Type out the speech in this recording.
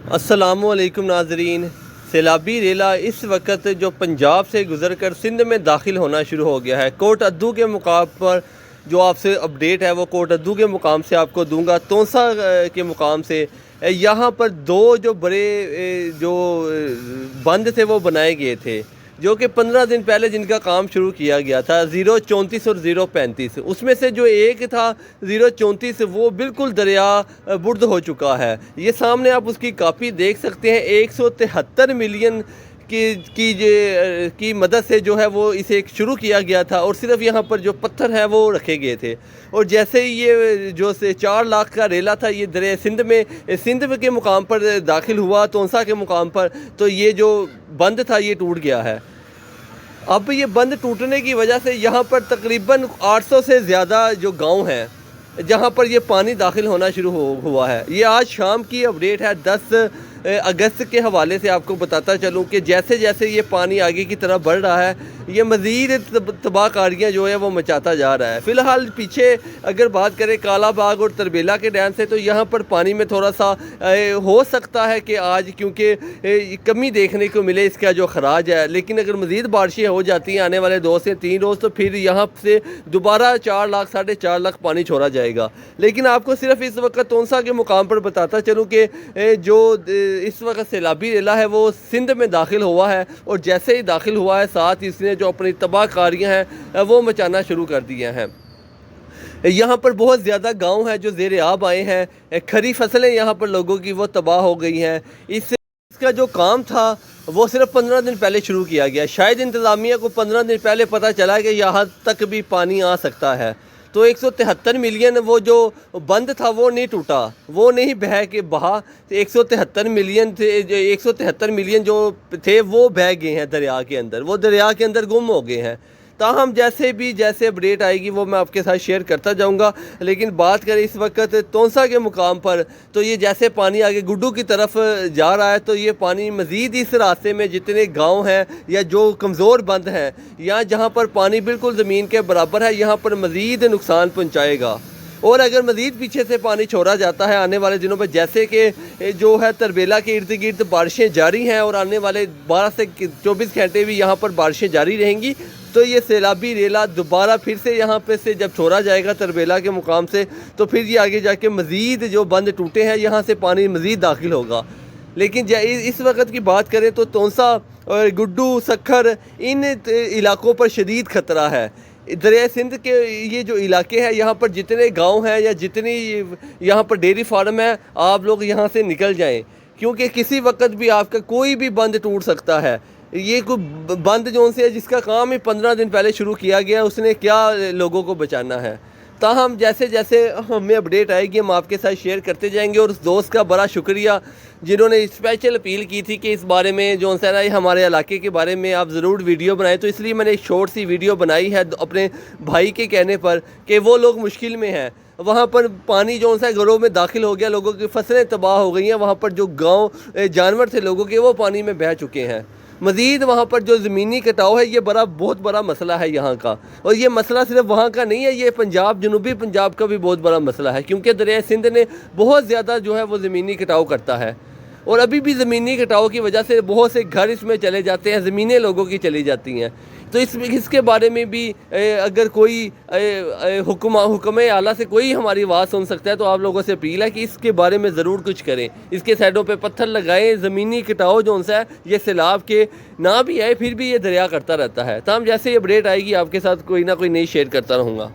السلام علیکم ناظرین۔ سیلابی ریلا اس وقت جو پنجاب سے گزر کر سندھ میں داخل ہونا شروع ہو گیا ہے۔ کوٹ ادو کے مقام پر جو آپ سے اپڈیٹ ہے وہ کوٹ ادو کے مقام سے آپ کو دوں گا، تونسا کے مقام سے۔ یہاں پر دو جو بڑے جو بند تھے وہ بنائے گئے تھے، جو کہ 15 دن پہلے جن کا کام شروع کیا گیا تھا، 034 اور 035۔ اس میں سے جو ایک تھا 034 وہ بالکل دریا برد ہو چکا ہے۔ یہ سامنے آپ اس کی کاپی دیکھ سکتے ہیں۔ 173 ملین کی مدد سے جو ہے وہ اسے شروع کیا گیا تھا، اور صرف یہاں پر جو پتھر ہیں وہ رکھے گئے تھے۔ اور جیسے ہی یہ جو 4 لاکھ کا ریلا تھا یہ دریا سندھ کے مقام پر داخل ہوا، تونسا کے مقام پر، تو یہ جو بند تھا یہ ٹوٹ گیا ہے۔ اب یہ بند ٹوٹنے کی وجہ سے یہاں پر تقریباً 800 سے زیادہ جو گاؤں ہیں جہاں پر یہ پانی داخل ہونا شروع ہوا ہے۔ یہ آج شام کی اپڈیٹ ہے 10 اگست کے حوالے سے آپ کو بتاتا چلوں کہ جیسے جیسے یہ پانی آگے کی طرف بڑھ رہا ہے یہ مزید تباہ کاریاں جو ہے وہ مچاتا جا رہا ہے۔ فی الحال پیچھے اگر بات کریں کالا باغ اور تربیلا کے ڈیم سے، تو یہاں پر پانی میں تھوڑا سا ہو سکتا ہے کہ آج کیونکہ کمی دیکھنے کو ملے اس کا جو خراج ہے، لیکن اگر مزید بارشیں ہو جاتی ہیں آنے والے 2 سے 3 روز تو پھر یہاں سے دوبارہ 4 لاکھ 4.5 لاکھ پانی چھوڑا جائے گا۔ لیکن آپ کو صرف اس وقت تونسا کے مقام پر بتاتا چلوں کہ جو اس وقت سیلابی ریلا ہے وہ سندھ میں داخل ہوا ہے، اور جیسے ہی داخل ہوا ہے ساتھ اس نے جو اپنی تباہ کاریاں ہیں وہ مچانا شروع کر دیا ہیں۔ یہاں پر بہت زیادہ گاؤں ہیں جو زیر آب آئے ہیں، کھری فصلیں یہاں پر لوگوں کی وہ تباہ ہو گئی ہیں۔ اس کا جو کام تھا وہ صرف 15 دن پہلے شروع کیا گیا، شاید انتظامیہ کو 15 دن پہلے پتہ چلا کہ یہاں تک بھی پانی آ سکتا ہے، تو 173 ملین وہ جو بند تھا وہ نہیں ٹوٹا، وہ نہیں بہہ کے بہا۔ 173 ملین تھے، 173 ملین جو تھے وہ بہہ گئے ہیں دریا کے اندر، وہ دریا کے اندر گم ہو گئے ہیں۔ تاہم جیسے اپڈیٹ آئے گی وہ میں آپ کے ساتھ شیئر کرتا جاؤں گا۔ لیکن بات کریں اس وقت تونسا کے مقام پر، تو یہ جیسے پانی آگے گڈو کی طرف جا رہا ہے تو یہ پانی مزید اس راستے میں جتنے گاؤں ہیں یا جو کمزور بند ہیں یا جہاں پر پانی بالکل زمین کے برابر ہے یہاں پر مزید نقصان پہنچائے گا۔ اور اگر مزید پیچھے سے پانی چھوڑا جاتا ہے آنے والے دنوں میں، جیسے کہ جو ہے تربیلا کے ارد گرد بارشیں جاری ہیں اور آنے والے 12 سے 24 گھنٹے بھی یہاں پر بارشیں جاری رہیں گی، تو یہ سیلابی ریلا دوبارہ پھر سے یہاں پہ سے جب چھوڑا جائے گا تربیلا کے مقام سے، تو پھر یہ آگے جا کے مزید جو بند ٹوٹے ہیں یہاں سے پانی مزید داخل ہوگا۔ لیکن اس وقت کی بات کریں تو تونسا اور گڈو، سکھر، ان علاقوں پر شدید خطرہ ہے۔ دریا سندھ کے یہ جو علاقے ہیں یہاں پر جتنے گاؤں ہیں یا جتنی یہاں پر ڈیری فارم ہے، آپ لوگ یہاں سے نکل جائیں، کیونکہ کسی وقت بھی آپ کا کوئی بھی بند ٹوٹ سکتا ہے۔ یہ کوئی بند جو سے جس کا کام ہی 15 دن پہلے شروع کیا گیا، اس نے کیا لوگوں کو بچانا ہے۔ تاہم جیسے جیسے ہمیں اپڈیٹ آئے گی ہم آپ کے ساتھ شیئر کرتے جائیں گے۔ اور اس دوست کا بڑا شکریہ جنہوں نے اسپیشل اپیل کی تھی کہ اس بارے میں جو ہمارے علاقے کے بارے میں آپ ضرور ویڈیو بنائیں، تو اس لیے میں نے ایک شارٹ سی ویڈیو بنائی ہے اپنے بھائی کے کہنے پر کہ وہ لوگ مشکل میں ہیں، وہاں پر پانی جو گھروں میں داخل ہو گیا، لوگوں کی فصلیں تباہ ہو گئی ہیں، وہاں پر جو گاؤں جانور تھے لوگوں کے وہ پانی میں بہہ چکے ہیں۔ مزید وہاں پر جو زمینی کٹاؤ ہے یہ بہت بڑا مسئلہ ہے یہاں کا، اور یہ مسئلہ صرف وہاں کا نہیں ہے، یہ جنوبی پنجاب کا بھی بہت بڑا مسئلہ ہے، کیونکہ دریا سندھ نے بہت زیادہ جو ہے وہ زمینی کٹاؤ کرتا ہے، اور ابھی بھی زمینی کٹاؤ کی وجہ سے بہت سے گھر اس میں چلے جاتے ہیں، زمینیں لوگوں کی چلی جاتی ہیں۔ تو اس کے بارے میں بھی اگر کوئی حکم اعلیٰ سے کوئی ہماری آواز سن سکتا ہے تو آپ لوگوں سے اپیل ہے کہ اس کے بارے میں ضرور کچھ کریں، اس کے سائڈوں پہ پتھر لگائیں۔ زمینی کٹاؤ جو ہے یہ سیلاب کے نہ بھی آئے پھر بھی یہ دریا کرتا رہتا ہے۔ تاہم جیسے یہ اپڈیٹ آئے گی آپ کے ساتھ کوئی نہ کوئی نئی شیئر کرتا رہوں گا۔